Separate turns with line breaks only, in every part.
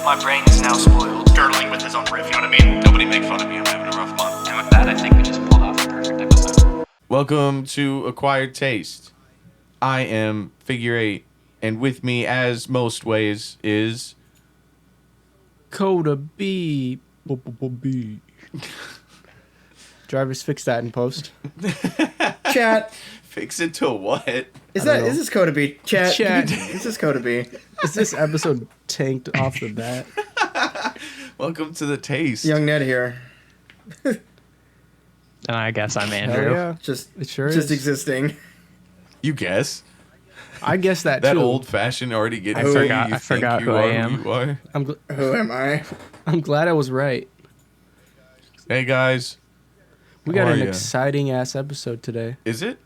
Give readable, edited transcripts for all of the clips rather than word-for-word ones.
My brain is now spoiled.
Durdeling with his own riff, you know what I mean? Nobody make fun of me, I'm having a rough month.
And with that, I think we just pulled off a perfect episode.
Welcome to Acquired Taste. I am Figure 8, and with me, as most ways, is...
Coda B. B. Drivers, fix that in post.
Chat.
Fix it to what?
Is this Coda B? Chat.
Chat.
Is this Coda B?
Is this episode tanked off the bat?
Welcome to the Taste.
Young Ned here.
And I guess I'm
Hell
Andrew.
yeah.
Just
It sure
just
is.
existing.
You guess?
I guess that
That
too.
old-fashioned already getting
I
who
forgot-
you
I
think
forgot
you
who
are,
I am.
who you are.
Who am I?
I'm glad I was right.
Hey, guys.
We
How
got
are
an
ya?
exciting ass episode today.
Is it?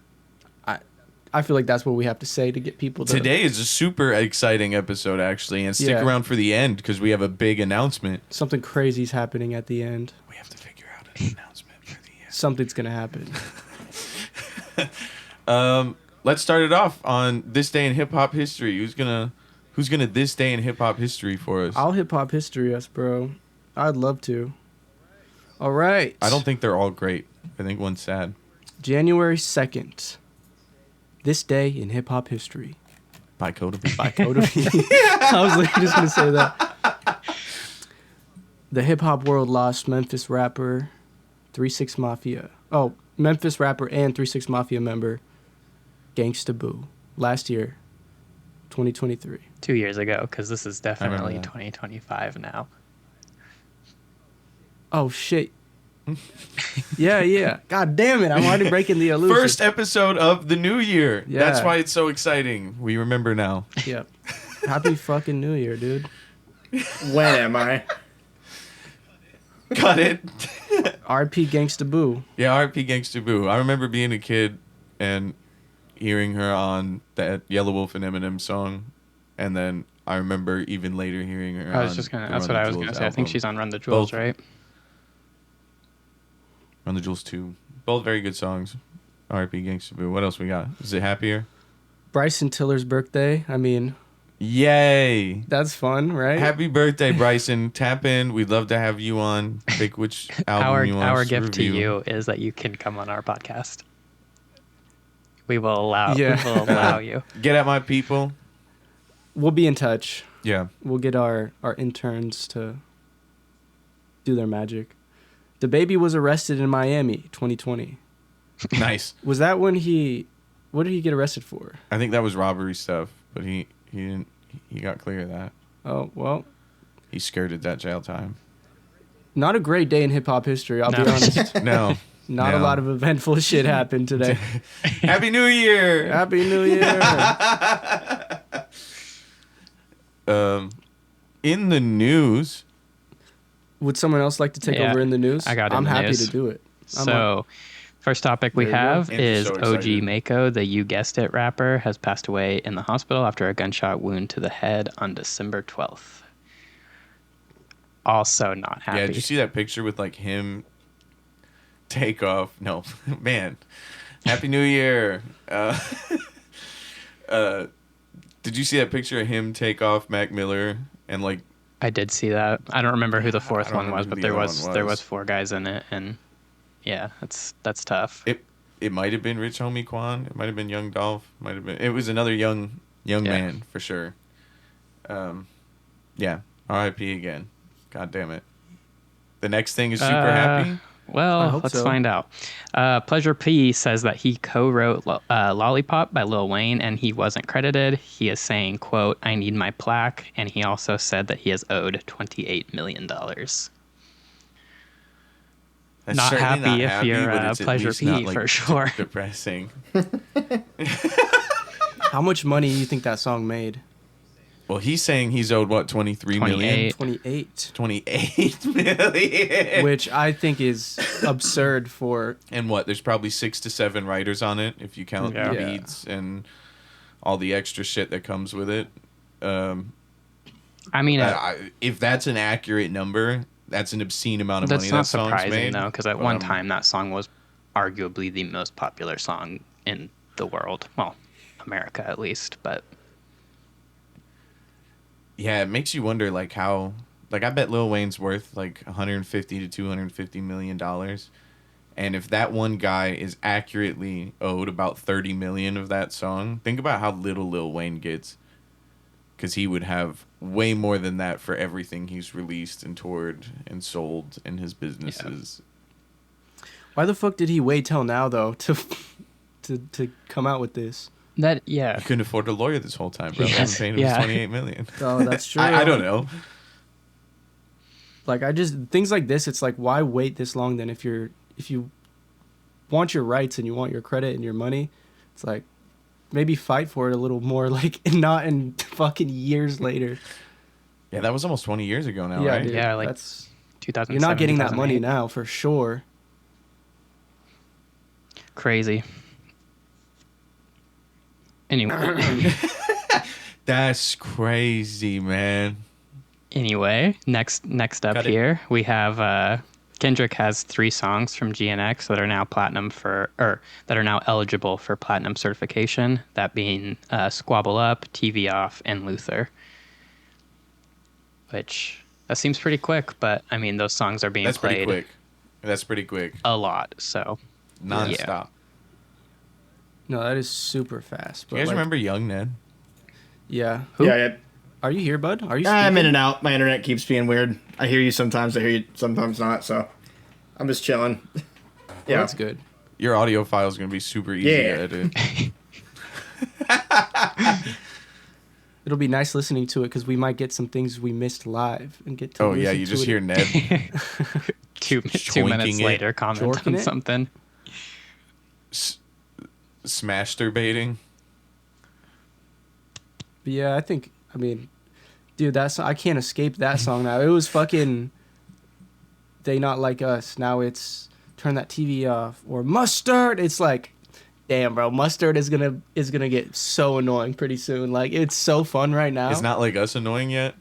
I feel like that's what we have to say to get people to...
Today is a super exciting episode, actually, and stick
Yeah.
around for the end, because we have a big announcement.
Something crazy's happening at the end.
We have to figure out an announcement for the end.
Something's gonna happen.
Let's start it off on this day in hip hop history. Who's gonna this day in hip hop history for us?
I'll hip hop history us, bro. I'd love to. All right.
I don't think they're all great. I think one's sad.
January 2nd. This day in hip hop history.
By Coda B.
By Coda B. I was literally just gonna say that. The hip hop world lost Memphis rapper 3 6 Mafia. Oh, Memphis rapper and 3 6 Mafia member Gangsta Boo last year, 2023.
2 years ago, because this is definitely
that.
2025 now.
Oh shit. Yeah. God damn it! I'm already breaking the illusion.
First episode of the new year.
Yeah.
That's why it's so exciting. We remember now.
Yep. Happy fucking New Year, dude.
When am I?
Got it.
RP Gangsta Boo.
Yeah, RP Gangsta Boo. I remember being a kid and hearing her on that Yellow Wolf and Eminem song, and then I remember even later hearing her.
I was
on
just gonna.
the
That's
Run
what
the
I was
Jewels
gonna say. I think
album.
she's on Run the Jewels,
Both.
right?
Run the Jewels 2. Both very good songs. RP Gangsta Boo. What else we got? Is it Happier?
Bryson Tiller's birthday. I mean,
Yay!
that's fun, right?
Happy birthday, Bryson. Tap in. We'd love to have you on. Pick which album you want
Our
us to
gift to
review.
you is that you can come on our podcast. We will allow.
Yeah.
We will allow you.
Get at my people.
We'll be in touch.
Yeah.
We'll get our interns to do their magic. The baby was arrested in Miami, 2020.
Nice.
Was that when what did he get arrested for?
I think that was robbery stuff, but he didn't. He got clear of that.
Oh, well,
He skirted that jail time.
not a great day in hip hop history, I'll be
No.
honest.
No.
Not a
No.
lot of eventful shit happened today.
Happy New Year.
Happy New Year.
In the news.
Would someone else like to take
Yeah,
over in the news?
I got it
I'm
in the
happy
news.
to do it. I'm
So, first topic we
There you go.
have
Andrew's
is
so
OG
excited.
Mako, the You Guessed It rapper, has passed away in the hospital after a gunshot wound to the head on December 12th. Also not happy.
Yeah, did you see that picture with like him take off? No, man. Happy New Year. Did you see that picture of him take off Mac Miller and like
I did see that. I don't remember who the fourth
don't
one was,
remember
but
who
there
the other
was
one
there
was.
was 4 guys in it, and yeah, that's tough.
it might have been Rich Homie Quan, it might have been Young Dolph, might have been it was another young
Yeah.
man for sure. Yeah, R.I.P. again. God damn it. The next thing is super happy.
I
Well,
hope
let's
so.
find out. Pleasure P says that he co-wrote Lollipop by Lil Wayne, and he wasn't credited. He is saying, quote, "I need my plaque," and he also said that he is owed $28 million.
That's
Not
certainly
happy if you're,
but it's at
Pleasure
least not,
P, for sure.
Depressing.
How much money do you think that song made?
Well, he's saying he's owed what, 23 million?
28.
28.
28 million.
Which I think is absurd for...
And what? There's probably 6 to 7 writers on it if you count
Yeah.
the
Yeah.
beats and all the extra shit that comes with it.
I mean,
If that's an accurate number, that's an obscene amount of
that's
money
not
that song's
surprising,
made.
though, because at
But,
one time that song was arguably the most popular song in the world. Well, America at least, but
yeah, it makes you wonder like how Like, I bet Lil Wayne's worth like 150 to 250 million dollars. And if that one guy is accurately owed about 30 million of that song, think about how little Lil Wayne gets. Because he would have way more than that for everything he's released and toured and sold in his businesses.
Why the fuck did he wait till now though to come out with this?
That
He couldn't afford a lawyer this whole time, bro.
Yes,
I'm paying him
yeah.
28 million.
Oh, that's true.
I don't know.
Like things like this, it's like, why wait this long then if you want your rights and you want your credit and your money, it's like maybe fight for it a little more, like not in fucking years later.
Yeah, that was almost 20 years ago now,
Yeah,
right?
dude,
Yeah, like
that's
2007.
you're not getting that money
2008.
now for sure.
Crazy. Anyway,
That's crazy, man.
next up
Cut it.
here we have Kendrick has 3 songs from GNX that are now that are now eligible for platinum certification. That being Squabble Up, TV Off, and Luther. Which that seems pretty quick, but I mean those songs are being
That's pretty
played
quick. That's pretty quick.
a lot. So
Non-stop.
No, that is super fast. But
You guys
like,
remember Young Ned?
Yeah.
Yeah,
Are you here, bud? Are you?
I'm
speaking?
in and out. My internet keeps being weird. I hear you sometimes. I hear you sometimes not. So I'm just chilling.
Well,
Yeah,
that's good.
Your audio file is going to be super easy
Yeah.
to edit.
It'll be nice listening to it because we might get some things we missed live and get to.
Oh, yeah,
listen
you
to
just
it.
hear Ned.
2
Joinking
minutes
it.
later, comment
Jorking
on
it?
something.
Smash-turbating.
But yeah, I mean, dude, I can't escape that song now. It was fucking They Not Like Us. Now it's Turn That TV Off or Mustard. It's like, damn, bro, Mustard is gonna get so annoying pretty soon. Like, it's so fun right now.
It's not like us annoying yet.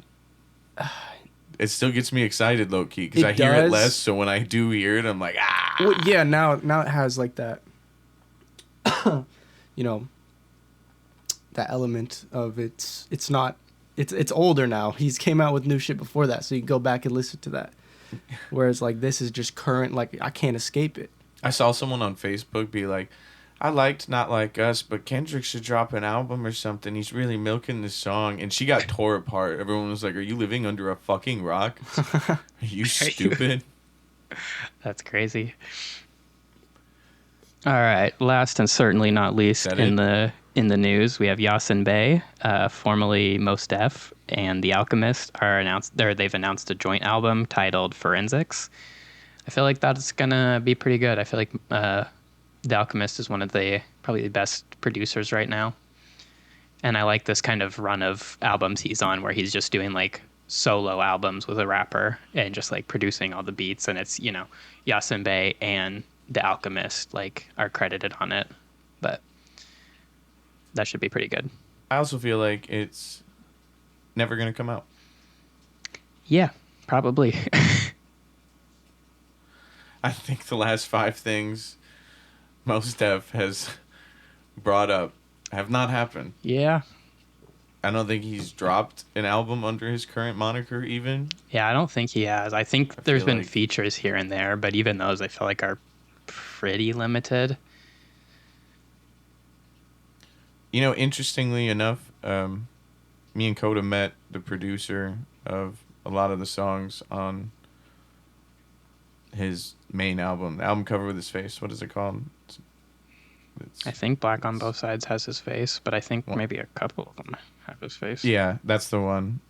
It still gets me excited, low-key, because
It
I hear it
does.
less, so when I do hear it, I'm like, ah!
Well, yeah, now it has like that, you know, that element of it's older now. He's came out with new shit before that, so you can go back and listen to that. Whereas like this is just current, like I can't escape it.
I saw someone on Facebook be like, I liked Not Like Us, but Kendrick should drop an album or something. He's really milking this song. And she got tore apart. Everyone was like, are you living under a fucking rock? Are you stupid?
That's crazy. All right, last and certainly not least
That
in the news, we have Yasin Bey, formerly Mos Def, and The Alchemist they've announced a joint album titled Forensics. I feel like that's gonna be pretty good. I feel like The Alchemist is one of the probably the best producers right now, and I like this kind of run of albums he's on where he's just doing like solo albums with a rapper and just like producing all the beats, and it's Yasin Bey and The Alchemist like are credited on it, but that should be pretty good.
I also feel like it's never going to come out.
Yeah, probably.
I think the last 5 things Mos Def has brought up have not happened.
Yeah.
I don't think he's dropped an album under his current moniker even.
Yeah, I don't think he has. I think there's
feel
been
like-
features here and there, but even those I feel like are pretty limited.
You know, interestingly enough, me and Coda met the producer of a lot of the songs on his main album, the album cover with his face. What is it called?
I think Black on Both Sides has his face, but I think
Well-
maybe a couple of them have his face.
Yeah, that's the one.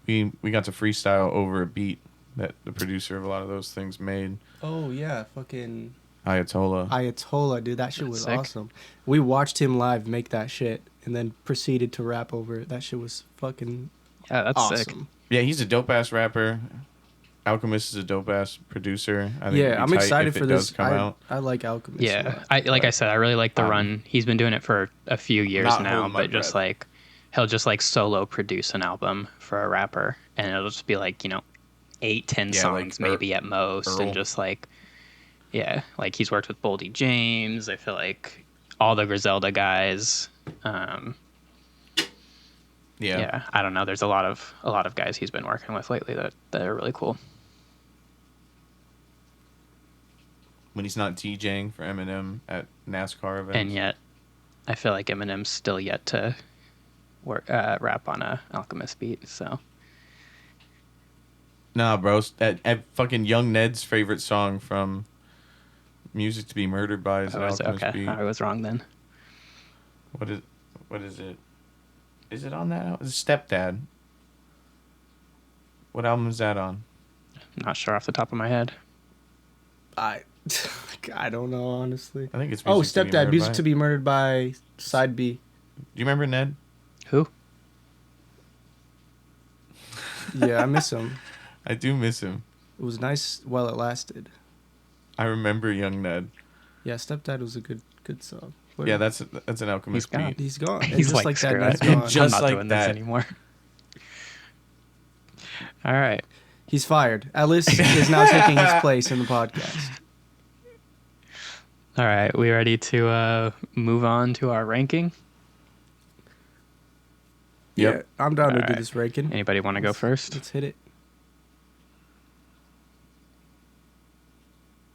We got to freestyle over a beat that the producer of a lot of those things made.
Oh yeah, fucking
Ayatollah.
dude, that shit
That's
was
sick.
awesome. We watched him live make that shit and then proceeded to rap over it. That shit was fucking
Yeah, that's sick.
awesome.
Yeah, he's a dope ass rapper. Alchemist is a dope ass producer. I think it'd
Yeah,
be
I'm
tight
excited
if
for
it
this.
does come out.
I like Alchemist. a
Yeah,
lot.
I said, I really like the run. He's been doing it for a few years
Not
now,
holding my
but just
breath.
like he'll just like solo produce an album for a rapper, and it'll just be like 8-10
Yeah, like
songs maybe at most,
Earl.
and just like like he's worked with Boldy James. I feel like all the Griselda guys.
Yeah.
I don't know. There's a lot of guys he's been working with lately that are really cool.
When he's not DJing for Eminem at NASCAR events.
And yet, I feel like Eminem's still yet to rap on a Alchemist beat. So
Nah, bro. At fucking Young Ned's favorite song from Music to Be Murdered By is an Alchemist beat.
I was wrong then.
What is it? Is it on that? It's Stepdad. What album is that on?
I'm not sure off the top of my head.
I don't know, honestly.
I think it's
Oh,
Music to Be
Stepdad,
Murdered
Music
By.
to Be Murdered By Side B.
Do you remember Ned?
Who?
Yeah, I miss him.
I do miss him.
It was nice while it lasted.
I remember Young Ned.
Yeah, Stepdad was a good song. But
Yeah, that's an Alchemist
He's gone.
beat.
he's gone. And
He's
just like that,
screw
Ned's
it.
gone.
Just
I'm not
like
doing
that.
this anymore. All right.
He's fired. Ellis is now taking his place in the podcast.
All right. We ready to move on to our ranking?
Yep.
Yeah, I'm down to do
Alright.
this ranking.
Anybody want to go first?
Let's hit it.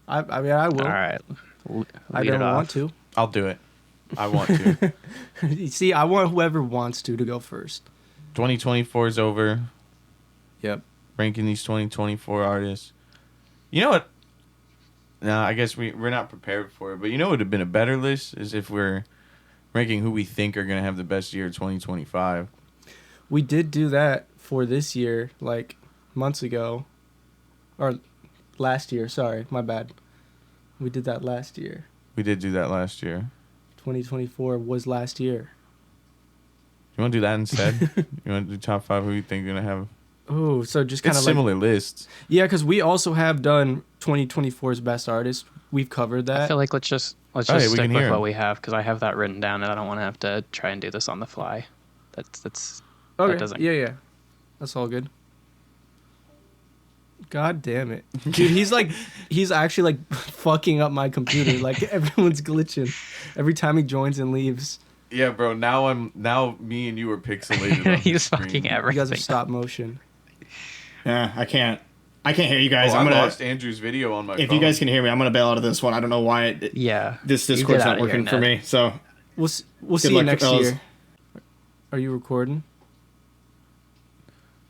I mean, I will.
All right.
I
Lead it
don't
off.
want to.
I'll do it. I want to.
You see, I want whoever wants to go first.
2024 is over.
Yep.
Ranking these 2024 artists. You know what? No, I guess we're not prepared for it. But you know what would have been a better list is if we're ranking who we think are going to have the best year of 2025.
We did do that for this year, like months ago. Or last year, sorry, my bad. We did that last year.
We did do that last year.
2024 was last year.
You want to do that instead? You want to do top 5 who you think are going to have...
Oh, so just kind
It's
of like...
similar lists.
Yeah, because we also have done 2024's best artist. We've covered
I
that.
feel like let's just
Oh, yeah, we
stick
can
with
hear
what
'em.
we have because I have that written down and I don't want to have to try and do this on the fly. That's
Okay.
that doesn't.
Yeah. That's all good. God damn it. Dude, he's actually like fucking up my computer. Like everyone's glitching every time he joins and leaves.
Yeah, bro. Now me and you are pixelated. On
He's
the screen.
fucking
You guys
everything.
are stop motion.
Yeah, I can't hear you guys.
Oh,
I'm
I
gonna.
lost Andrew's video on my phone.
If you guys can hear me, I'm gonna bail out of this one. I don't know why
Yeah.
this
You
Discord's
get
not
out of here,
working for
Ned.
me. So
We'll
Good
see you
luck,
next
fellas.
year. Are you recording?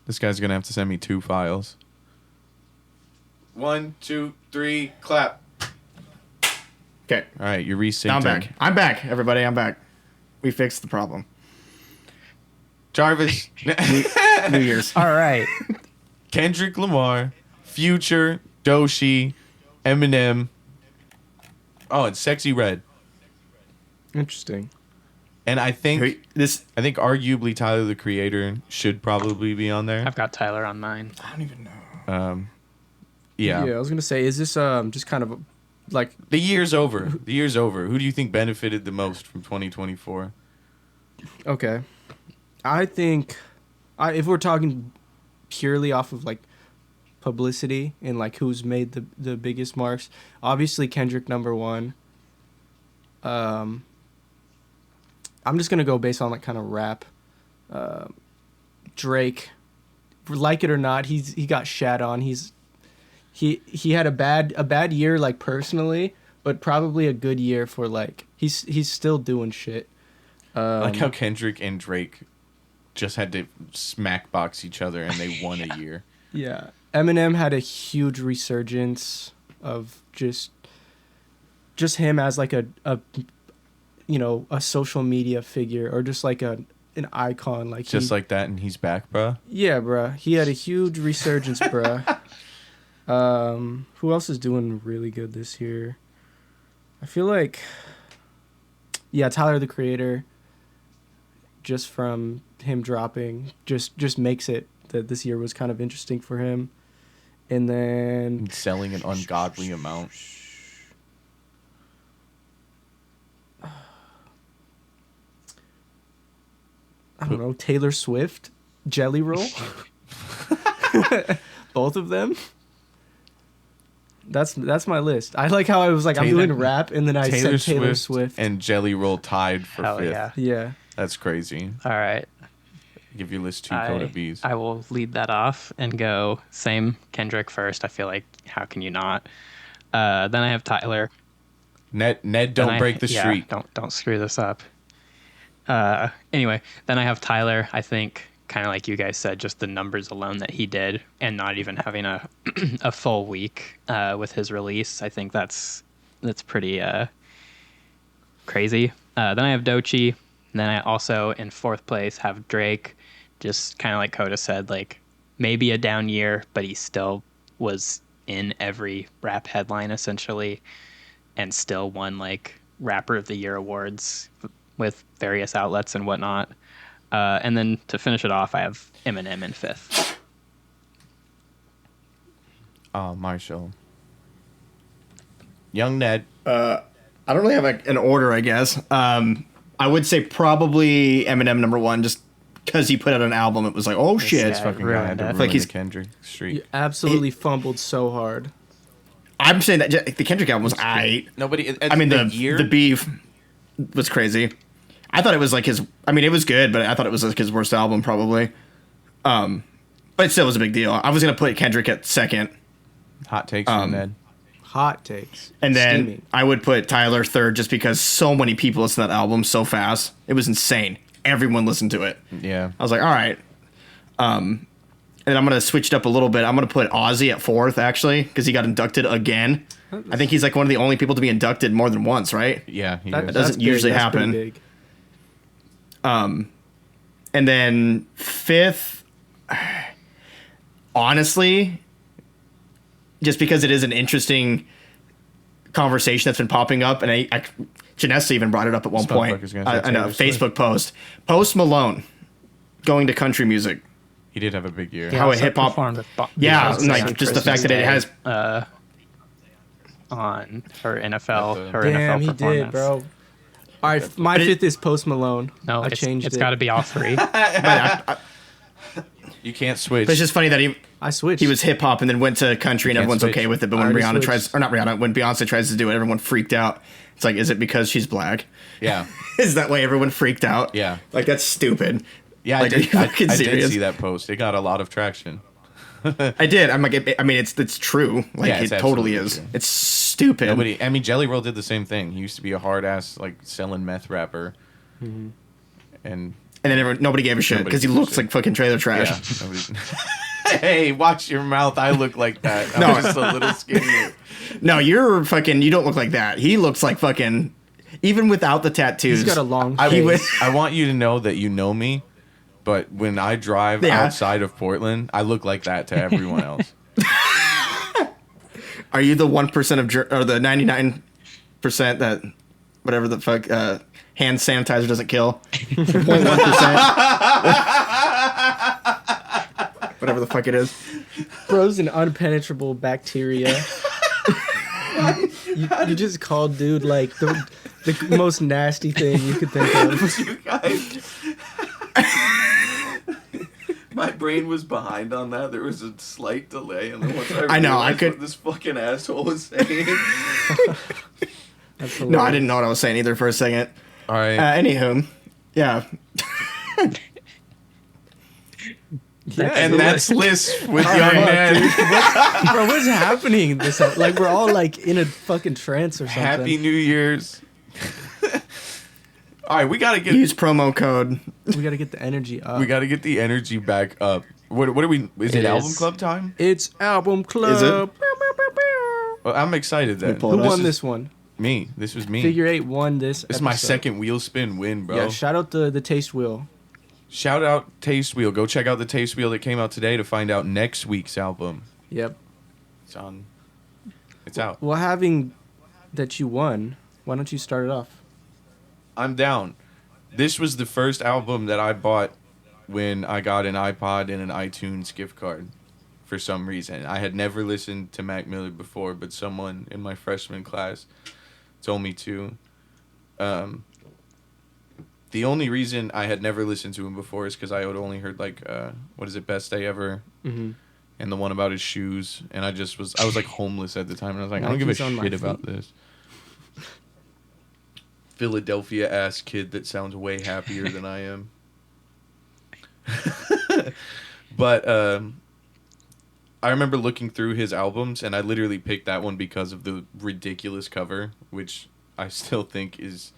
This guy's going to have to send me 2 files. 1, 2, 3, clap.
okay,
All right, you're resynced.
now I'm back. I'm back, everybody. I'm back. We fixed the problem.
Jarvis.
New Year's.
All right.
Kendrick Lamar, Future, Doshi, Eminem. Oh, and Sexy Red.
Interesting.
And I think
This
arguably Tyler the Creator should probably be on there.
I've got Tyler on mine.
I don't even know.
Yeah.
Yeah, I was gonna say, is this just kind of like
The year's over. The year's over. Who do you think benefited the most from 2024?
okay? I think, if we're talking purely off of like publicity and like who's made the biggest marks, obviously Kendrick #1. I'm just gonna go based on like kind of rap. Drake, like it or not, he got shat on. He had a bad year like personally, but probably a good year for like he's still doing shit.
Like how Kendrick and Drake just had to smack box each other and they won a year.
Yeah, Eminem had a huge resurgence of just him as like a social media figure or just like an icon. Like
Just like that, and he's back, bruh.
yeah, bruh. He had a huge resurgence, bruh. Who else is doing really good this year? I feel like, yeah, Tyler the Creator. Just from him dropping, just makes it that this year was kind of interesting for him. And then
He's selling an ungodly amount.
I don't know, Taylor Swift, Jelly Roll. Both of them. That's my list. I like how I was like, I'm doing rap, and then I said Taylor Swift.
and Jelly Roll tied for
Hell
5th.
yeah.
Yeah.
That's crazy.
All right.
Give your list 2 Coda Bs.
I will lead that off and go same Kendrick first. I feel like how can you not? Then I have Tyler.
Ned, don't break the streak.
Don't screw this up. Anyway, then I have Tyler. I think kind of like you guys said, just the numbers alone that he did, and not even having a a full week with his release. I think that's pretty crazy. Then I have Doechii. And then I also in 4th place have Drake. Just kind of like Coda said, like maybe a down year, but he still was in every rap headline essentially, and still won like Rapper of the Year awards with various outlets and whatnot. And then to finish it off, I have Eminem in 5th.
Oh, Marshall. Young Ned.
I don't really have an order, I guess. I would say probably Eminem number 1, just because he put out an album. It was like, oh shit.
This fucking guy had to ruin
Like
the Kendrick streak.
You absolutely fumbled so hard.
I'm saying that the Kendrick album was aight.
Nobody.
I mean,
year.
the beef was crazy. I thought it was like his. I mean, it was good, but I thought it was like his worst album probably. But it still was a big deal. I was gonna put Kendrick at 2nd,
Hot takes from Ned.
Hot takes.
and then
Steaming.
I would put Tyler 3rd, just because so many people listened to that album so fast. It was insane. Everyone listened to it.
Yeah.
I was like, all right. And I'm gonna switch it up a little bit. I'm gonna put Ozzy at 4th actually, because he got inducted again. I think he's like one of the only people to be inducted more than once, right?
Yeah. He
That
is.
doesn't
that's big.
usually
That's
happen.
pretty big.
And then 5th, honestly, just because it is an interesting conversation that's been popping up, and Janessa even brought it up at one
This
point
motherfucker's gonna say
in a
Taylor Swift.
Facebook post. Post Malone going to country music.
He did have a big year.
How a
also
hip hop.
performed with
Yeah,
Beyonce
like
on
just the fact
Christmas
that it
Day,
has.
on her NFL
Damn, he
performance.
did, bro. All right, my
But it-
5th is Post Malone.
No,
I changed
it's
it.
got to be all 3.
You can't switch.
But it's just funny that
I switched.
he was hip hop and then went to country and
can't
everyone's
switch.
okay with it. But
I
when
already
Rihanna
switched.
tries, or not Rihanna, when Beyonce tries to do it, everyone freaked out. It's like, is it because she's black?
Yeah.
Is that why everyone freaked out?
Yeah.
Like, that's stupid.
Yeah,
Like,
I
are
did,
you
I
fucking
did
serious?
see that post. It got a lot of traction.
I did. I'm like, I mean, it's true. Like,
Yeah, it's
it totally
absolutely
is.
true.
It's stupid.
Jelly Roll did the same thing. He used to be a hard ass like selling meth rapper, and
And then nobody gave a shit
Nobody
because he
gives a
looks
shit.
like fucking trailer trash.
yeah. nobody- Hey, watch your mouth. I look like that. I'm
No.
just a little skinnier.
No, you're fucking. You don't look like that. He looks like fucking. Even without the tattoos,
He's got a long
I,
face.
I want you to know that you know me, but when I drive
Yeah.
outside of Portland, I look like that to everyone else.
Are you the 1% of or the 99% that whatever the fuck hand sanitizer doesn't kill? 0.1%. Whatever the fuck it is.
Bro's an unpenetrable bacteria. you just called dude like the most nasty thing you could think of.
You guys. My brain was behind on that. There was a slight delay, and then once I
I know, I
realized
could-
what this fucking asshole was saying.
That's
No, I
hilarious.
didn't know what I was saying either for a second.
All right.
Anywho, yeah.
And that's Liz with
All
Young
right,
Ned.
Bro, what's happening? Like we're all like in a fucking trance or something.
Happy New Year's. All right, we gotta get
Use promo code.
We gotta get the energy up.
the energy back up. What are we? Is it
It
album
is.
club time?
It's album club.
Is it?
Well, I'm excited then.
pull
Who
it up.
won
is
this one?
Me. This was me.
Figure 8 won this.
This is my
episode.
second wheel spin win, bro.
Yeah, shout out the taste wheel.
Shout out Taste Wheel. Go check out the Taste Wheel that came out today to find out next week's album.
Yep.
It's on. It's out.
Well, having that you won, why don't you start it off?
I'm down. This was the first album that I bought when I got an iPod and an iTunes gift card for some reason. I had never listened to Mac Miller before, but someone in my freshman class told me to. The only reason I had never listened to him before is because I had only heard like, what is it, Best Day Ever?
Mm-hmm.
And the one about his shoes. And I was like homeless at the time. And I was like, I don't give a
Nike's on my
shit about
feet.
this. Philadelphia ass kid that sounds way happier than I am. But I remember looking through his albums, and I literally picked that one because of the ridiculous cover, which I still think is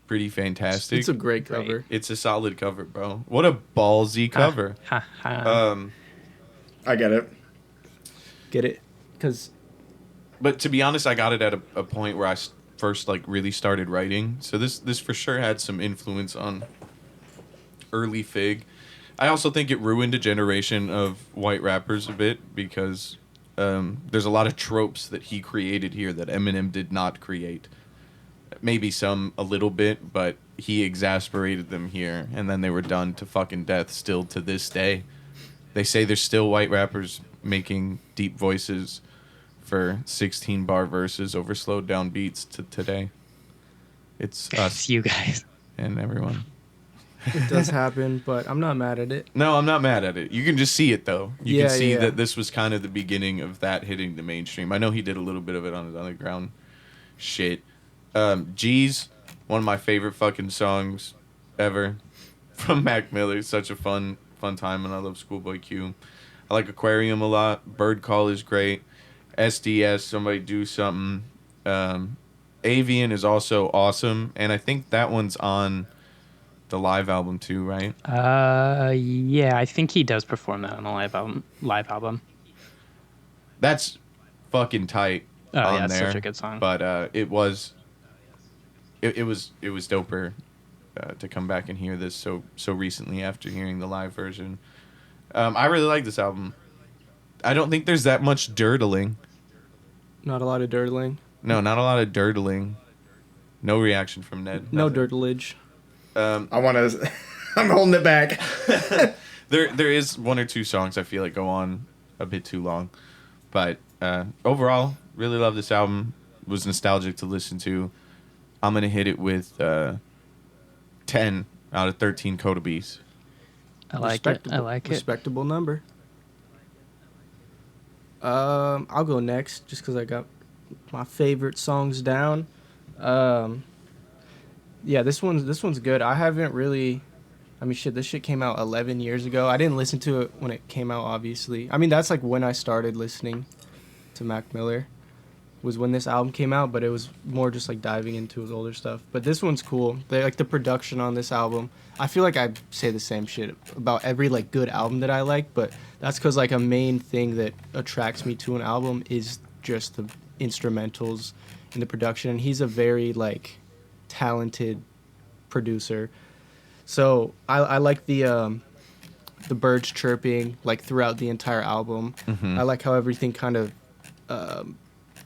pretty fantastic.
It's a great cover.
It's a solid cover, bro. What a ballsy cover.
Ha, ha.
I get it.
Get it? Because
But to be honest, I got it at a point where I first like really started writing. So this for sure had some influence on early Fig. I also think it ruined a generation of white rappers a bit because there's a lot of tropes that he created here that Eminem did not create. Maybe some a little bit, but he exasperated them here, and then they were done to fucking death still to this day. They say there's still white rappers making deep voices for 16 bar verses over slowed down beats to today. It's
It's
us
you guys.
and everyone.
it does happen, but I'm not mad at it.
No, I'm not mad at it. You can just see it though. You
Yeah,
can see
yeah.
that this was kind of the beginning of that hitting the mainstream. I know he did a little bit of it on his underground shit. G's, one of my favorite fucking songs ever from Mac Miller. Such a fun time, and I love Schoolboy Q. I like Aquarium a lot. Bird Call is great. SDS, Somebody Do Something. Avian is also awesome, and I think that one's on the live album too, right?
Yeah, I think he does perform that on the live album.
That's fucking tight.
Oh,
on
yeah, it's
there.
such a good song.
But it was doper to come back and hear this so recently after hearing the live version. I really like this album. I don't think there's that much Durdeling.
Not a lot of dirtling.
No, not a lot of Durdeling. No reaction from Ned.
No
Nothing.
dirtlage.
I want to. I'm holding it back.
There is one or two songs I feel like go on a bit too long, but overall, really love this album. Was nostalgic to listen to. I'm gonna hit it with 10 out of 13 Coda Bees.
I like it. I like it.
Respectable number. I'll go next just because I got my favorite songs down. Yeah, this one's good. I haven't really. I mean, shit, this shit came out 11 years ago. I didn't listen to it when it came out, obviously. I mean, that's like when I started listening to Mac Miller, was when this album came out, but it was more just like diving into his older stuff. But this one's cool. They like the production on this album. I feel like I say the same shit about every like good album that I like, but that's because like a main thing that attracts me to an album is just the instrumentals and the production. And he's a very like talented producer. So I like the birds chirping like throughout the entire album.
Mm-hmm.
I like how everything kind of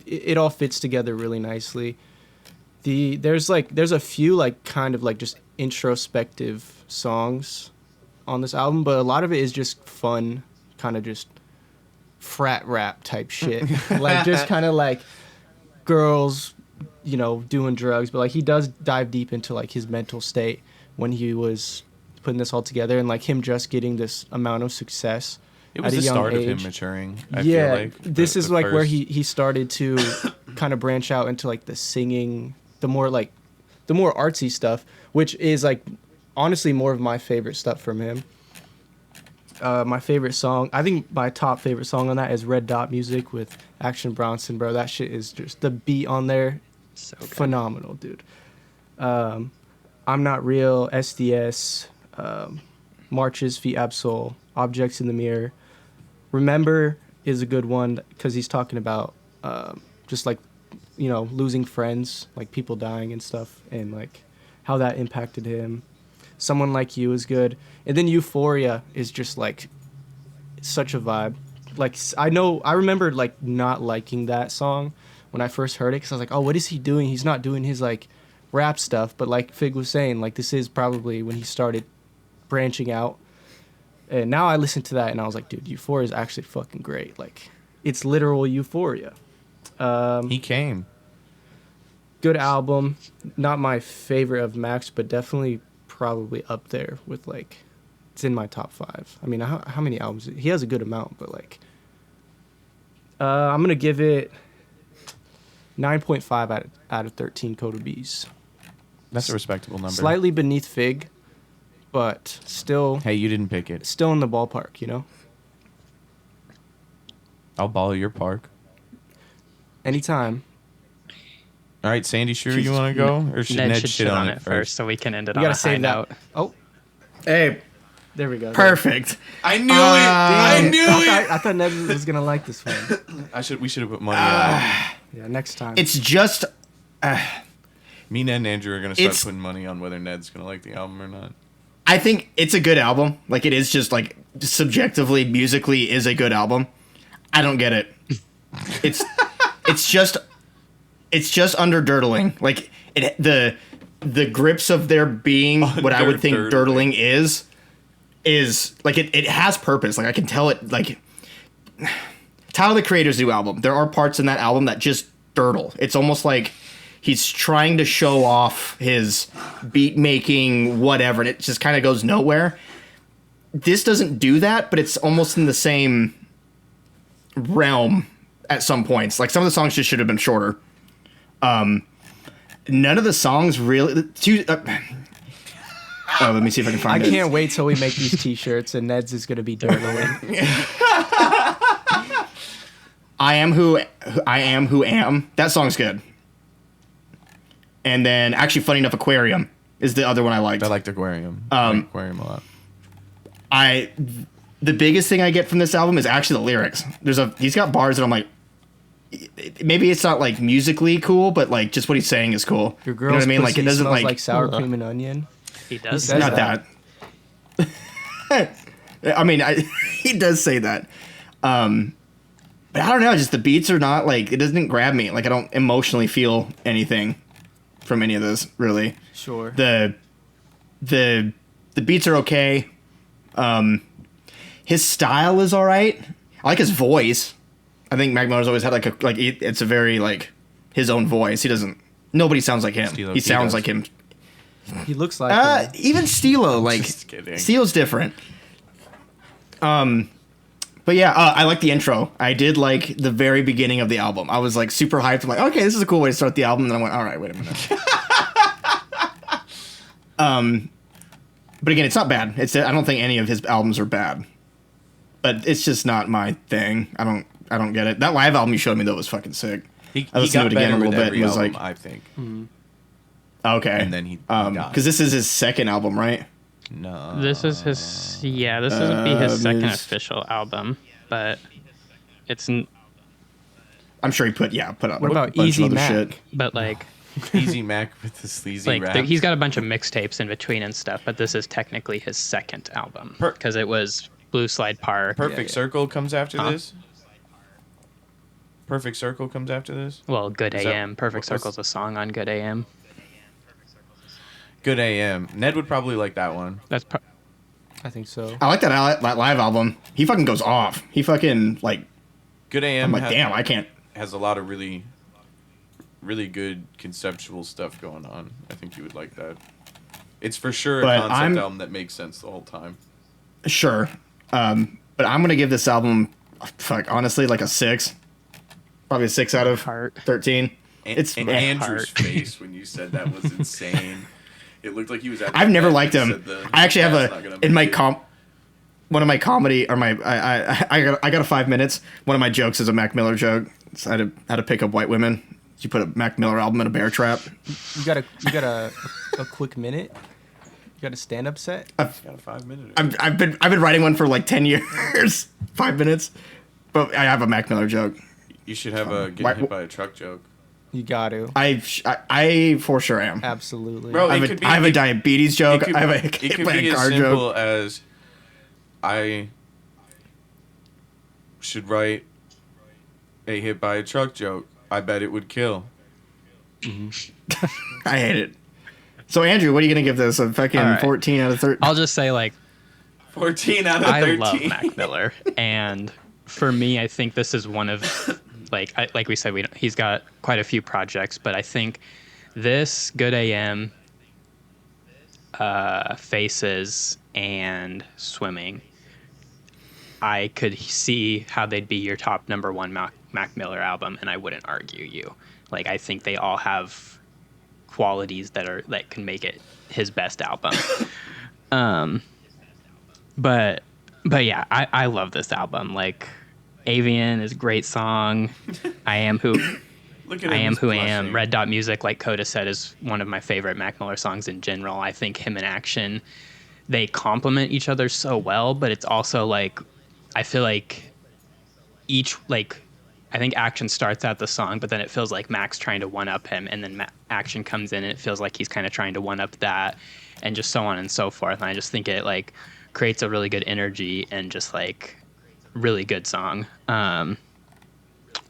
it all fits together really nicely. There's a few like kind of like just introspective songs on this album, but a lot of it is just fun, kind of just frat rap type shit. Like just kind of like girls, you know, doing drugs, but like he does dive deep into like his mental state when he was putting this all together, and like him just getting this amount of success.
It was
at a
the
young
start of
age.
him maturing. I
Yeah,
feel like
this is
the
like where
first-
he started to kind of branch out into like the singing, the more artsy stuff, which is like honestly more of my favorite stuff from him. My favorite song, I think my top favorite song on that is Red Dot Music with Action Bronson, bro. That shit is just, the beat on there,
So good.
phenomenal, dude. I'm Not Real, SDS, Marches, Feet Absol, Objects in the Mirror. Remember is a good one because he's talking about just like, you know, losing friends, like people dying and stuff, and like how that impacted him. Someone Like You is good. And then Euphoria is just like such a vibe. Like I remember like not liking that song when I first heard it because I was like, oh, what is he doing? He's not doing his like rap stuff. But like Fig was saying, like this is probably when he started branching out. And now I listen to that and I was like, dude, Euphoria is actually fucking great. Like it's literal euphoria.
he came.
Good album. Not my favorite of Max, but definitely probably up there with like, it's in my top 5. I mean, how many albums? He has a good amount, but like, I'm going to give it 9.5 out of 13 Coda B's.
That's a respectable number.
Slightly beneath Fig, but still
Hey, you didn't pick it.
still in the ballpark, you know?
I'll ball your park.
Anytime.
All right, Sandy, sure you want to go? Or should
Ned should shit on it first so we can end it
You
on
gotta
a high
save
note.
that. Oh,
Hey,
there we go.
perfect.
I knew it! I knew it!
I thought Ned was gonna like this one.
We should have put money on it.
Yeah, next time.
It's just
Me, Ned, and Andrew are going to start
It's-
putting money on whether Ned's going to like the album or not.
I think it's a good album. Like, it is just, like, subjectively, musically is a good album. I don't get it. It's just under Durdeling. Like, the grips of there being what I would think Durdeling is like, it has purpose. Like, I can tell it, like, Tyler, the Creator's new album. There are parts in that album that just durdle. It's almost like he's trying to show off his beat making, whatever, and it just kind of goes nowhere. This doesn't do that, but it's almost in the same realm at some points. Like, some of the songs just should have been shorter. None of the songs really. Let me see if I can
I
find it.
can't wait till we make these T-shirts and Ned's is gonna be Durdeling.
I am who am. That song's good. And then, actually, funny enough, Aquarium is the other one I liked.
I liked Aquarium. I like Aquarium a lot.
The biggest thing I get from this album is actually the lyrics. He's got bars that I'm like, maybe it's not like musically cool, but like just what he's saying is cool.
Your
You
girl's
know what I mean? Like, it
pussy
doesn't
smells
like
sour cream and onion.
He does.
says
not that. I mean, he does say that. But I don't know. Just the beats are not like, it doesn't grab me. Like, I don't emotionally feel anything from any of this, really.
Sure.
The beats are okay. His style is all right. I like his voice. I think Mac Miller's always had it's a very like his own voice. Nobody sounds like him.
Stilo,
he sounds
does.
like him.
He looks like him.
Even Stilo, like
Just kidding.
Stilo's different. But yeah, I like the intro. I did like the very beginning of the album. I was like super hyped. I'm like, okay, this is a cool way to start the album. And then I went, all right, wait a minute. But again, it's not bad. I don't think any of his albums are bad. But it's just not my thing. I don't get it. That live album you showed me though was fucking sick.
He
I listened
got
to it again
better
a little
with
bit
every
and was
album,
like,
I think.
okay.
And then he died.
because this is his second album, right?
No.
This is his. Yeah, this would be his second official album, but it's.
I'm sure he put up
What
a
about
bunch
Easy
of other
Mac?
shit.
But like,
Easy Mac with the sleazy
like
rap.
he's got a bunch of mixtapes in between and stuff. But this is technically his second album because it was Blue Slide Park.
Perfect Circle comes after
Huh?
this? Perfect Circle comes after this?
Well, Good
Is that-
AM. Perfect
what's-
Circle's a song on Good AM.
Good AM. Ned would probably like that one.
That's
I think so.
I like that live album. He fucking goes off. He fucking like.
Good AM
I'm like, damn, I can't.
has a lot of really, really good conceptual stuff going on. I think you would like that. It's for sure a
But
concept
I'm-
album that makes sense the whole time.
Sure, but I'm gonna give this album, honestly, like a 6. Probably a 6 out of
Heart.
13.
And,
It's
and
eh,
Andrew's face when you said that was insane. It looked like he was. At the
I've never
end
liked
and
him.
said the
I actually have
cat's not gonna
in my
make it.
one of my comedy or my I got a 5 minutes. One of my jokes is a Mac Miller joke. It's how to pick up white women. You put a Mac Miller album in a bear trap.
You got a quick minute. You got a stand-up set.
Got a 5 minute.
I've been writing one for like 10 years. 5 minutes, but I have a Mac Miller joke.
You should have a
Why-
getting hit by a truck joke.
You got to.
I for sure am.
Absolutely.
Bro,
I
it
have,
could
a,
be-
I have a
it-
diabetes joke.
It could,
I have a
it
hit
could
by
be
a
as
car
simple
joke.
as I should write a hit by a truck joke. I bet it would kill.
I hate it. So Andrew, what are you gonna give this? A fucking
All right.
14 out of 13?
I'll just say like
14 out of
I
13.
love Mac Miller, and for me, I think this is one of like we said, he's got quite a few projects, but I think this Good AM, Faces, and Swimming, I could see how they'd be your top number one Mac Miller album, and I wouldn't argue you. Like, I think they all have qualities that can make it his best album. But yeah, I love this album. Like, Avian is a great song. I Am Who
Look at
I
him,
Am
he's
Who I
blushing.
Am. Red Dot Music, like Coda said, is one of my favorite Mac Miller songs in general. I think him and Action, they complement each other so well, but it's also like, I feel like each, like, I think Action starts out the song, but then it feels like Mac's trying to one-up him, and then Action comes in and it feels like he's kind of trying to one-up that, and just so on and so forth. And I just think it, like, creates a really good energy and just, like, really good song.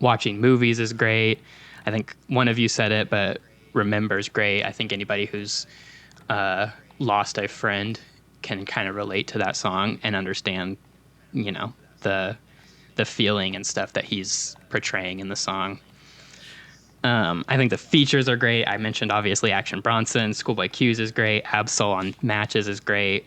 Watching Movies is great. I think one of you said it, but Remember's great. I think anybody who's lost a friend can kind of relate to that song and understand, you know, the feeling and stuff that he's portraying in the song. I think the features are great. I mentioned, obviously, Action Bronson. Schoolboy Q's is great. Absol on Matches is great.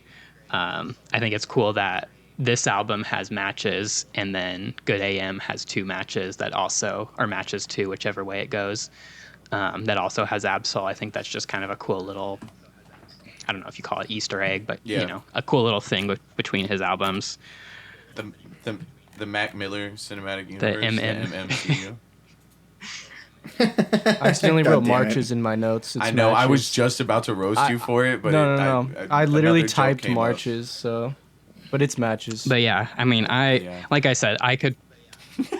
I think it's cool that this album has Matches, and then Good AM has 2 matches that also, or Matches 2, whichever way it goes, that also has Absol. I think that's just kind of a cool little, I don't know if you call it Easter egg, but,
Yeah.
you know, a cool little thing between his albums.
The Mac Miller Cinematic Universe, MMCU.
I accidentally
God
wrote
damn it.
Marches in my notes. It's
I know. I was
Matches.
just about to roast you for it, but
No. I literally
another joke
typed
came up.
Marches, so. But it's Matches.
But yeah, I mean, like I said, I could.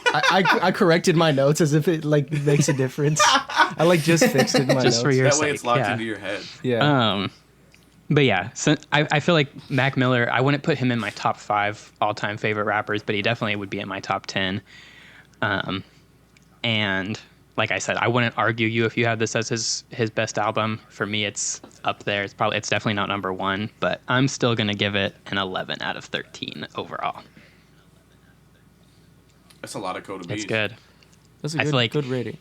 I corrected my notes as if it like makes a difference. I like just fixed it in my
Just
notes.
for your
That way, it's
sake,
locked
yeah.
into your head.
Yeah.
But yeah, so I feel like Mac Miller, I wouldn't put him in my top 5 all-time favorite rappers, but he definitely would be in my top 10. And like I said, I wouldn't argue you if you had this as his best album. For me, it's up there. It's definitely not number 1, but I'm still gonna give it an 11 out of 13 overall.
That's a lot of Coda
It's
B's.
good.
That's a
I
good,
feel like-
good rating.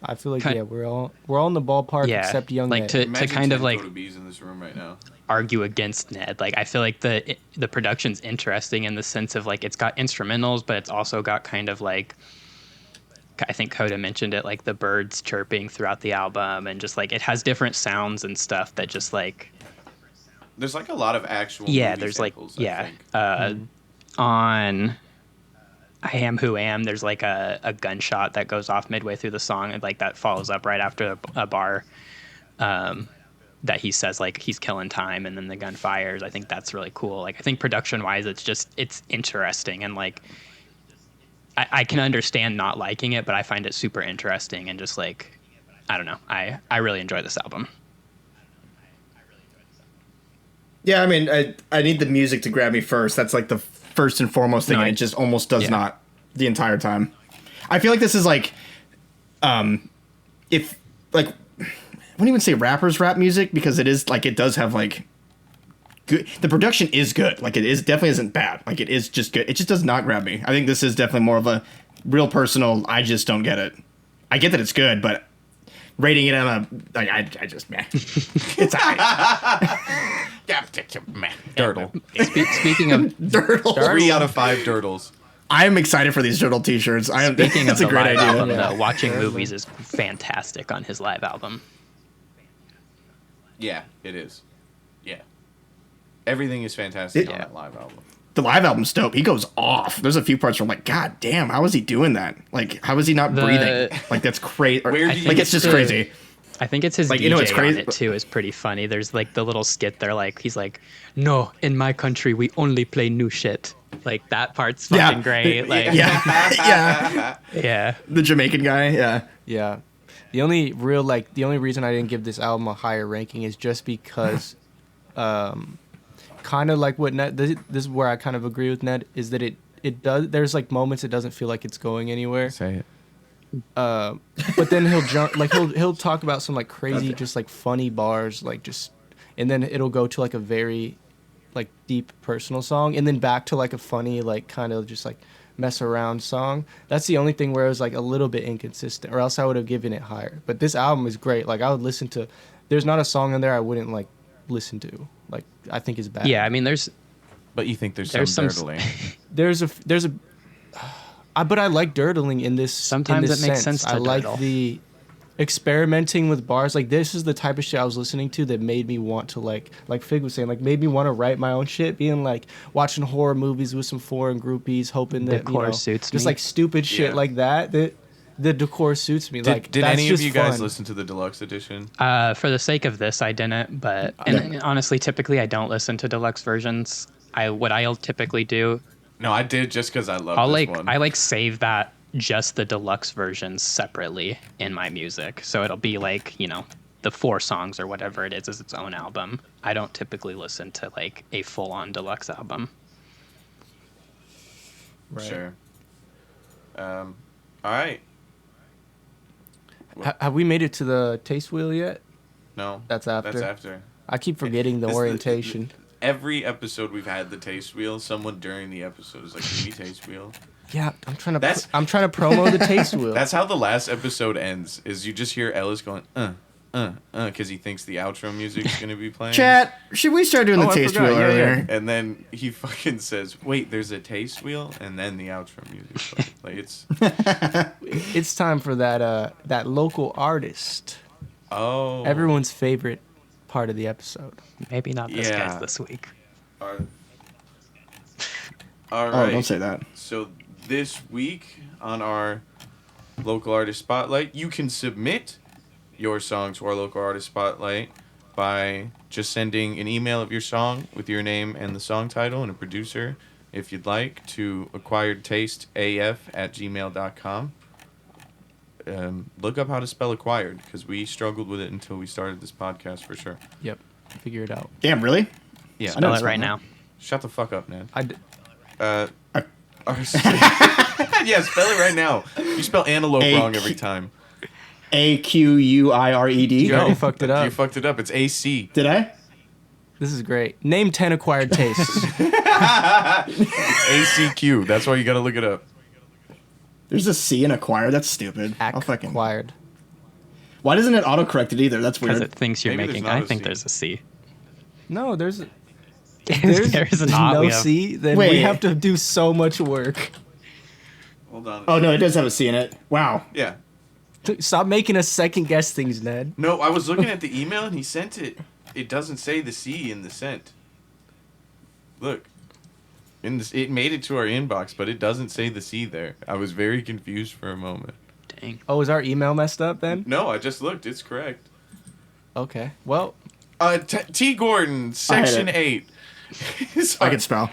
I feel like,
Kind-
yeah, we're all in the ballpark
Yeah,
except Young
like
Ned.
to
Imagine
kind of
10
like
Coda B's in this room right now.
argue against Ned. Like, I feel like the production's interesting in the sense of, like, it's got instrumentals, but it's also got kind of like, I think Coda mentioned it, like the birds chirping throughout the album, and just like it has different sounds and stuff that just like,
There's like a lot of actual
yeah,
movie
there's like,
samples, I
yeah,
think.
on I Am Who Am, there's like a gunshot that goes off midway through the song, and like that follows up right after a bar that he says like he's killing time, and then the gun fires. I think that's really cool. Like, I think production wise, it's interesting, and like I can understand not liking it, but I find it super interesting, and just like, I don't know, I really enjoy this album.
Yeah, I mean, I need the music to grab me first. That's like the first and foremost thing,
No,
and it just almost does
yeah.
not the entire time. I feel like this is like, if like, I wouldn't even say rappers rap music, because it is like, it does have like good. The production is good. Like, it is definitely isn't bad. Like, it is just good. It just does not grab me. I think this is definitely more of a real personal. I just don't get it. I get that it's good, but rating it on a like, I just meh. It's alright.
Dirtle.
Speaking of
Dirtle.
3 out of 5 Dirtles.
I am excited for these Dirtle t-shirts. I am.
speaking of
That's a
the
great
live
idea.
album,
Yeah.
though, Watching Movies is fantastic on his live album.
Yeah, it is. Yeah. Everything is fantastic on
Yeah.
that live album.
The live album's dope. He goes off. There's a few parts where I'm like, God damn, how is he doing that? Like, how is he not breathing? Like, that's crazy.
Where do you
Like,
think
it's just
the-
crazy.
I think it's his
Like,
DJ
you know, it's crazy-
on it too is pretty funny. There's like the little skit there, like he's like, "No, in my country we only play new shit." Like, that part's fucking great. Like,
Yeah, yeah.
yeah.
The Jamaican guy. Yeah.
Yeah. The only reason I didn't give this album a higher ranking is just because, kind of like what Ned. This is where I kind of agree with Ned, is that it does. There's like moments it doesn't feel like it's going anywhere.
Say it.
But then he'll jump, like he'll talk about some like crazy, just like funny bars, like just, and then it'll go to like a very, like deep personal song, and then back to like a funny, like kind of just like mess around song. That's the only thing where it was like a little bit inconsistent, or else I would have given it higher. But this album is great. Like, I would listen to. There's not a song in there I wouldn't like listen to. Like, I think is bad.
Yeah, I mean, there's
But you think there's
some
some dirtling.
There's a but I like Durdeling in this.
Sometimes
in this
it makes
sense.
sense to
I like
dirtle.
the. experimenting with bars. Like, this is the type of shit I was listening to that made me want to, like Fig was saying, like, made me want to write my own shit, being like watching horror movies with some foreign groupies, hoping that,
Decor suits
just
me.
like stupid shit
Yeah.
like that the decor suits me.
Did
that's
any of
just
you guys
fun.
listen to the deluxe edition?
For the sake of this, I didn't. But and honestly, typically I don't listen to deluxe versions. What I'll typically do,
No, I did just because I love
I'll
this
like
one.
I like save that just the deluxe versions separately in my music. So it'll be like, the 4 songs or whatever it is its own album. I don't typically listen to like a full-on deluxe album.
Right.
Sure. All right.
Have we made it to the taste wheel yet?
No.
That's after.
That's after.
I keep forgetting the
It's
orientation.
Every episode we've had the taste wheel, someone during the episode is like, "Can we taste wheel?"
Yeah, I'm trying to
That's-
promo the taste wheel.
That's how the last episode ends. Is you just hear Ellis going, because he thinks the outro music's gonna be playing.
Chat, should we start doing the
I
taste
forgot.
wheel
Yeah,
earlier?
And then he fucking says, "Wait, there's a taste wheel," and then the outro music. Plays. Like it's
It's time for that local artist.
oh
Everyone's favorite part of the episode.
Maybe not this
Yeah.
guy's this week.
All right.
Oh, don't say that.
So this week on our local artist spotlight, you can submit your song to our local artist spotlight by just sending an email of your song with your name and the song title and a producer, if you'd like, to acquiredtasteaf@gmail.com. Look up how to spell acquired, because we struggled with it until we started this podcast for sure.
Yep, figure it out.
Damn, really?
Yeah.
I know
Spell
it's
it right
not.
now.
Shut the fuck up, Ned.
I d-
Yeah, spell it right now. You spell antelope wrong every time.
AQUIRED.
You already fucked it up.
You fucked it up. It's AC.
Did I?
This is great. Name 10 acquired tastes.
ACQ. That's why you gotta look it up.
There's a C in acquire. That's stupid. I'll fucking.
Acquired.
Why doesn't it autocorrect it either? That's
Because
weird.
it thinks you're
Maybe there's
making.
not
I
a
think
C.
there's a C.
No, there's
There's not.
no
We have-
C. Then
Wait.
we have to do so much work.
Hold on.
Oh no, it does have a C in it. Wow.
Yeah.
Stop making us second guess things, Ned.
No, I was looking at the email and he sent it. It doesn't say the C in the sent. Look. It made it to our inbox, but it doesn't say the C there. I was very confused for a moment.
Dang.
Oh, is our email messed up then?
No, I just looked. It's correct.
Okay. Well,
T. Gordon, Section 8.
I can spell.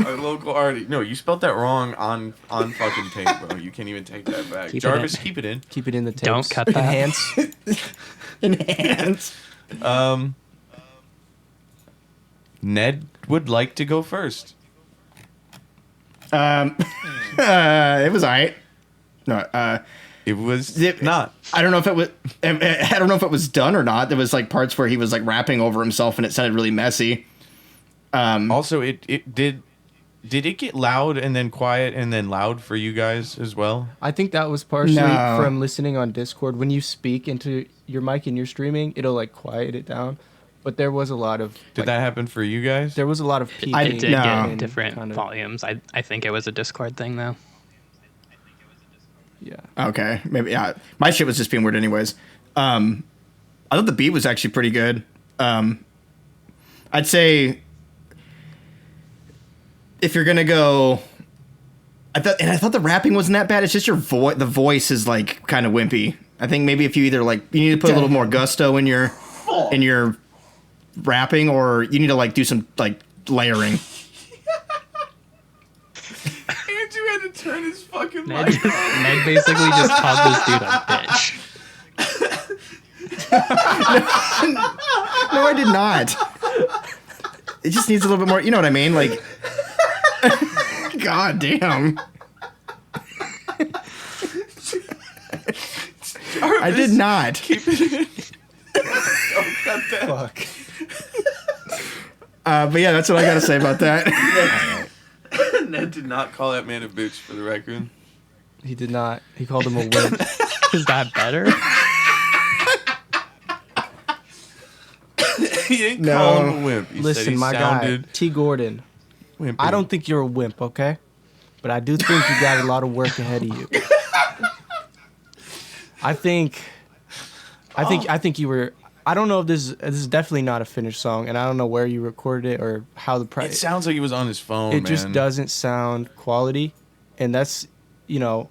Our local artist. No, you spelled that wrong on fucking tape, bro. You can't even take that back.
Keep it
Jarvis,
in.
keep it in.
keep it in the tapes.
Don't cut that.
Enhance.
Enhance.
Ned would like to go first.
It was alright. No,
It was
It-
not.
I don't know if it was. I don't know if it was done or not. There was like parts where he was like rapping over himself, and it sounded really messy.
Also, it did it get loud and then quiet and then loud for you guys as well?
I think that was partially
No.
from listening on Discord. When you speak into your mic and you're streaming, it'll like quiet it down. But there was a lot of
Did that happen for you guys?
there was a lot of peaking.
I
It did
No.
get
and
different
kind of-
volumes. I think it was a Discord thing though.
Yeah.
Okay, maybe. Yeah, my shit was just being weird, anyways. I thought the beat was actually pretty good. I'd say if you're gonna go, I thought the rapping wasn't that bad. It's just your voice. The voice is like kind of wimpy. I think maybe if you either like you need to put a little more gusto in your rapping, or you need to like do some like layering.
Andrew had to turn his fucking
Ned, Ned basically just called this dude a bitch.
No, I did not. It just needs a little bit more. You know what I mean? Like, God damn. I did not.
Keep it in. Don't cut that.
Fuck.
But yeah, that's what I got to say about that.
Ned did not call that man a bitch, for the record.
He did not. He called him a wimp.
Is that better?
He didn't
No.
call him a wimp. He said
Listen,
he
my guy,
sounded
T. Gordon.
wimpy.
I don't think you're a wimp, okay? But I do think you got a lot of work ahead of you. I think I think you were. I don't know if this is definitely not a finished song, and I don't know where you recorded it or how the
It sounds like he was on his phone, man.
It just doesn't sound quality, and that's, no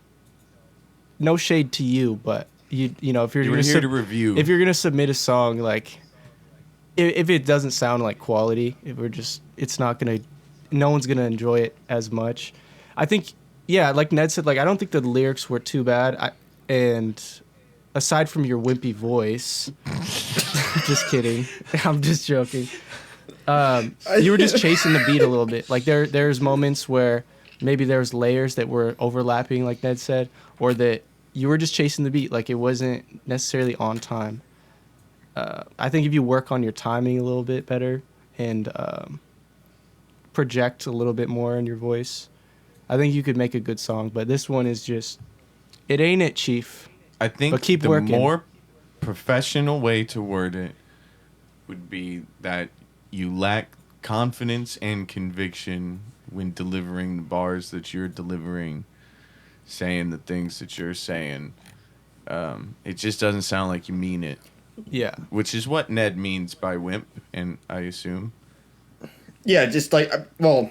shade to you, but you know if you're
You were
gonna
here to review.
if you're gonna submit a song, like if it doesn't sound like quality, no one's gonna enjoy it as much. I think, yeah, like Ned said, like I don't think the lyrics were too bad. And aside from your wimpy voice, just kidding, I'm just joking. You were just chasing the beat a little bit. Like there's moments where maybe there's layers that were overlapping, like Ned said, or that you were just chasing the beat. Like it wasn't necessarily on time. I think if you work on your timing a little bit better and project a little bit more in your voice, I think you could make a good song. But this one is just, it ain't it, Chief.
I think
But keep
the
working.
more professional way to word it would be that you lack confidence and conviction when delivering the bars that you're delivering, saying the things that you're saying. It just doesn't sound like you mean it.
Yeah.
Which is what Ned means by wimp, and I assume.
Yeah, just like, well,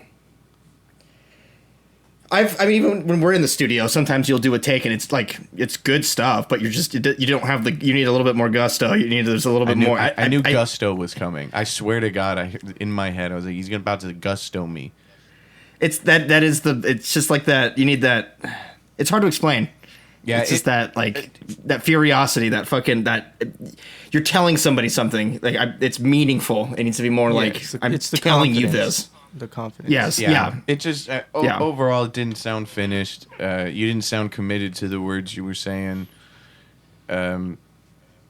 I mean, even when we're in the studio, sometimes you'll do a take and it's like, it's good stuff, but you don't have you need a little bit more gusto. There's a little bit more.
I knew gusto was coming. I swear to God, in my head, I was like, he's about to gusto me.
It's it's just like that. You need that. It's hard to explain.
Yeah,
it's just that furiosity, that you're telling somebody something. Like it's meaningful. It needs to be more I'm telling you this.
The confidence.
Yes. Yeah.
It just overall it didn't sound finished. You didn't sound committed to the words you were saying. And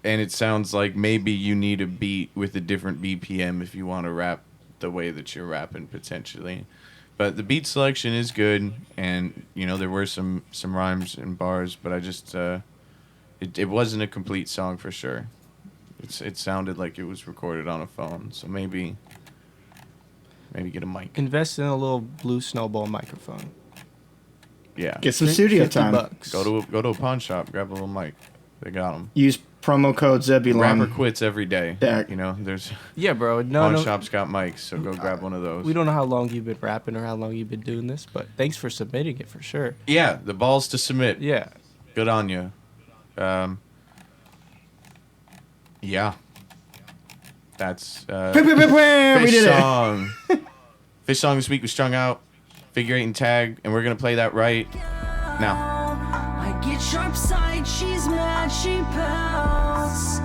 it sounds like maybe you need a beat with a different BPM if you want to rap the way that you're rapping potentially. But the beat selection is good, and there were some rhymes and bars, but I just it wasn't a complete song for sure. It sounded like it was recorded on a phone, so maybe get a mic.
Invest in a little blue snowball microphone.
Yeah.
Get some studio time.
$50.
Go to a pawn shop, grab a little mic. They got them.
Use promo code Zebulon.
Rapper quits every day.
Yeah.
There's
Yeah, bro.
pawn shops got mics, so go grab one of those.
We don't know how long you've been rapping or how long you've been doing this, but thanks for submitting it for sure.
Yeah, the balls to submit.
Yeah.
Good on you. Yeah. That's
We did
Fish
it.
song. Fish song this week was Strung Out, Figure 8 and Tag, and we're gonna play that right now.
I get sharp side, she's mad, she pouts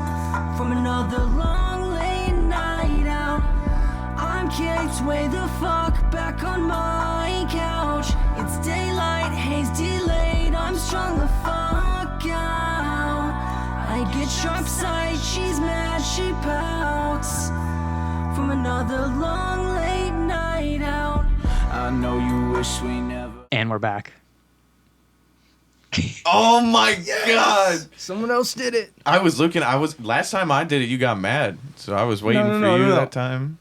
from another long late night out. I'm kicked way the fuck back on my couch. It's daylight, haze delayed, I'm strung the fuck out. I get sharp side, she's mad, she pouts from another long late night out. I know you wish we never.
And we're back.
Oh my God!
Someone else did it.
Last time I did it, you got mad, so I was waiting for you that time.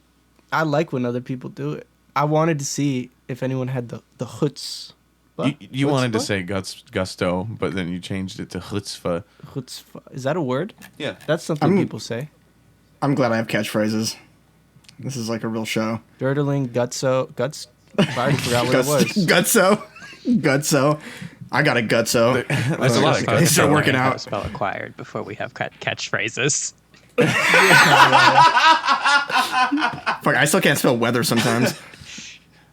I like when other people do it. I wanted to see if anyone had the chutzpah.
You wanted to
Chutzpah?
say gusto, but then you changed it to chutzpah.
Chutzpah. Is that a word?
Yeah.
That's something people say.
I'm glad I have catchphrases. This is like a real show.
Durdeling, guts. I already forgot what it was.
Gutso. I got a gutso.
There's a lot of
They start working
How
out.
to spell acquired before we have catchphrases.
Fuck, I still can't spell weather sometimes.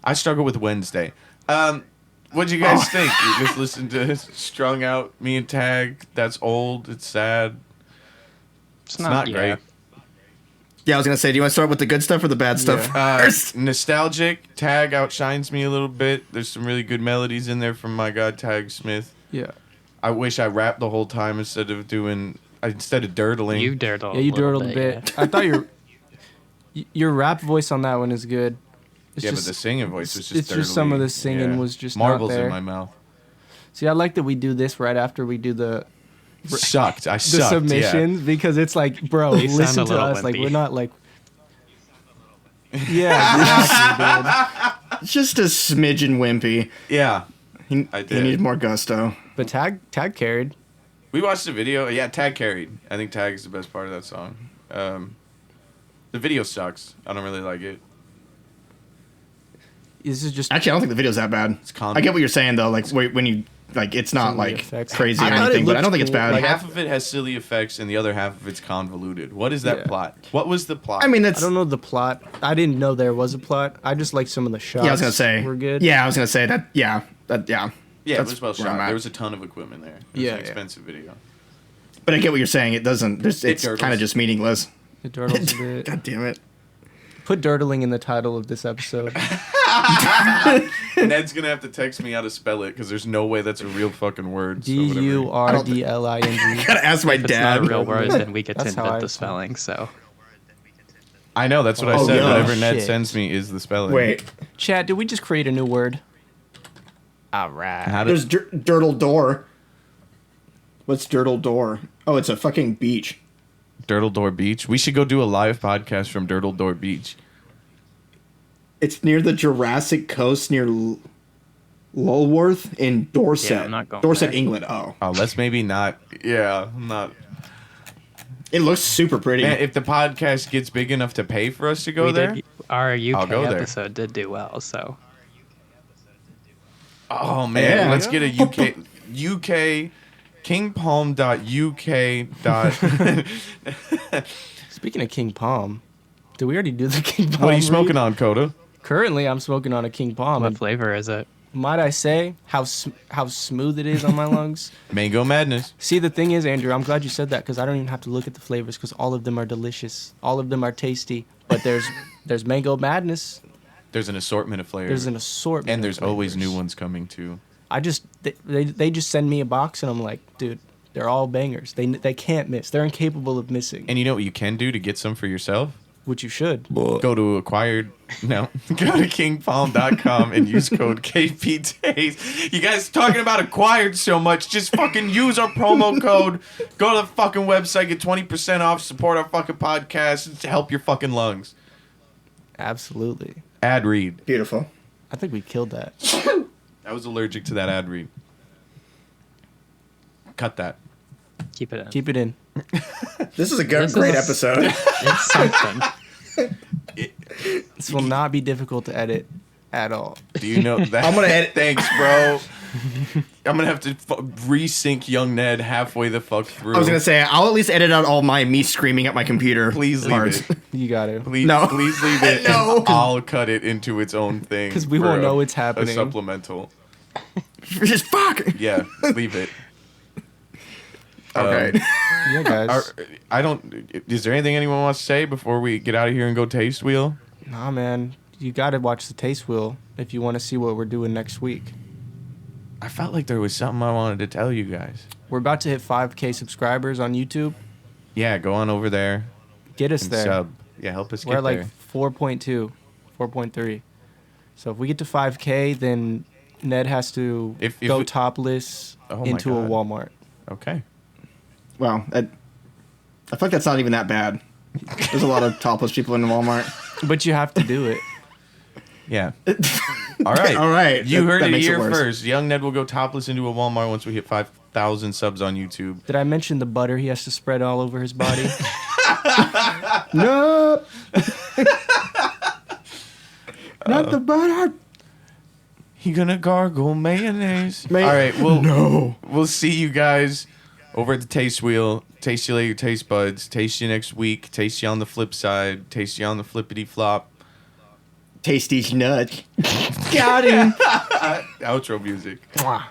I struggle with Wednesday. What'd you guys think? You just listened to Strung Out, me and Tag. That's old. It's sad. It's not great.
Yeah, I was gonna say, do you want to start with the good stuff or the bad stuff first?
Nostalgic. Tag outshines me a little bit. There's some really good melodies in there from my god Tag Smith.
Yeah.
I wish I rapped the whole time instead of Durdeling.
You dirtled.
Yeah, you
a little
dirtled a bit.
yeah.
I thought your rap voice on that one is good. It's
But the singing voice was just
it's just some of the
dirtly.
singing was just
marbles
not there.
in my mouth.
See, I like that we do this right after we do the
Sucked. I
the
sucked.
submissions because it's like, bro,
You sound
listen
a
to
little
us. Like
wimpy.
we're not like. Yeah, exactly, dude.
Just a smidgen wimpy.
Yeah.
He
I did.
needed more gusto.
But tag carried.
We watched the video. Yeah, Tag carried. I think Tag is the best part of that song. The video sucks. I don't really like it.
This is just
Actually, I don't think the video's that bad. I get what you're saying though. Like when you like, it's not
Some of the
like
effects.
crazy or
I thought it
anything, but I
looked
don't think it's
cool.
bad.
Like half of it has silly effects, and the other half of it's convoluted. What is that
Yeah.
plot? What was the plot?
I mean,
I
that's.
don't know the plot. I didn't know there was a plot. I just like some of the shots.
Yeah, I was gonna say.
We're good.
Yeah, I was gonna say that. Yeah, that. Yeah.
yeah, it
That's
was well
where I'm
shot.
at.
There was a ton of equipment there. It was
Yeah,
an
yeah.
expensive video.
But I get what you're saying. It doesn't. It's
dirtles.
kind of just meaningless.
It turtles a bit.
God damn it.
Put Durdeling in the title of this episode.
Ned's gonna have to text me how to spell it because there's no way that's a real fucking word. so whatever.
DURDLING.
Gotta ask my
If it's not
dad.
a real word, then we get to
That's how
invent
I
the
say it.
spelling. So
I know that's what I
Oh,
said.
yeah.
Whatever Ned
Shit.
sends me is the spelling.
Wait,
Chat, did we just create a new word? All right.
How
there's
did,
Dirtle Door. What's Dirtle Door? Oh, it's a fucking beach.
Dirtle Door Beach? We should go do a live podcast from Dirtle Door Beach.
It's near the Jurassic Coast, near Lulworth in Dorset.
Yeah, I'm not going
Dorset,
there.
England. Oh,
Oh, let's maybe not. Yeah, I'm not.
it looks super pretty.
Man, if the podcast gets big enough to pay for us to go
we
there,
did, our
I'll
UK
go there.
episode did do well. So
oh man,
Yeah.
let's get a UK kingpalm.uk.
Speaking of King Palm, did we already do the King Palm?
What are you
read?
smoking on, Coda?
Currently, I'm smoking on a King Palm.
what
And
flavor is it?
might I say how smooth it is on my lungs?
Mango Madness.
See, the thing is, Andrew, I'm glad you said that because I don't even have to look at the flavors because all of them are delicious. All of them are tasty. But there's Mango Madness.
There's an assortment of flavors.
There's an assortment.
and
of
there's always
flavors.
new ones coming too.
I just they just send me a box and I'm like, dude, they're all bangers. They can't miss. They're incapable of missing.
And you know what you can do to get some for yourself?
Which you should.
Go to go to kingpalm.com and use code KPTaste. You guys talking about acquired so much, just fucking use our promo code. Go to the fucking website, get 20% off, support our fucking podcast, to help your fucking lungs.
Absolutely.
Ad read.
Beautiful.
I think we killed that.
I was allergic to that ad read. Cut that.
Keep it in.
Keep it in.
This is a
This is
great
a-
episode.
It's something.
This will not be difficult to edit at all.
Do you know that?
I'm gonna edit-
Thanks, bro. I'm gonna have to resync young Ned halfway the fuck through.
I was gonna say I'll at least edit out all my me screaming at my computer.
Please leave
parts.
it.
You got to.
Please,
No.
please leave it.
No.
And I'll cut it into its own thing.
'Cause we
for
won't
a-
know it's
A
happening.
supplemental.
Just fuck.
Yeah, leave it.
Okay.
Yeah, guys.
I don't. Is there anything anyone wants to say before we get out of here and go taste wheel?
Nah, man. You got to watch the Taste Wheel if you want to see what we're doing next week.
I felt like there was something I wanted to tell you guys.
We're about to hit 5K subscribers on YouTube.
Yeah, go on over there
Get us
and
there.
sub. Yeah, help us
We're
get
at like
there.
4.2, 4.3. So if we get to 5K, then Ned has to
If
go
we-
topless
Oh my
into a
God.
Walmart.
Okay.
Well, I feel like that's not even that bad. There's a lot of topless people in Walmart.
But you have to do it.
Yeah. All right.
All right.
You heard
That
it
makes it
here
worse.
first. Young Ned will go topless into a Walmart once we hit 5,000 subs on YouTube.
Did I mention the butter he has to spread all over his body?
No. Not the butter.
He gonna gargle mayonnaise.
May-
All right, we'll see you guys over at the Taste Wheel. Taste you later, taste buds. Taste you next week. Taste you on the flip side. Taste you on the flippity flop.
Tasty's nuts.
Got him.
Outro music.
Mwah.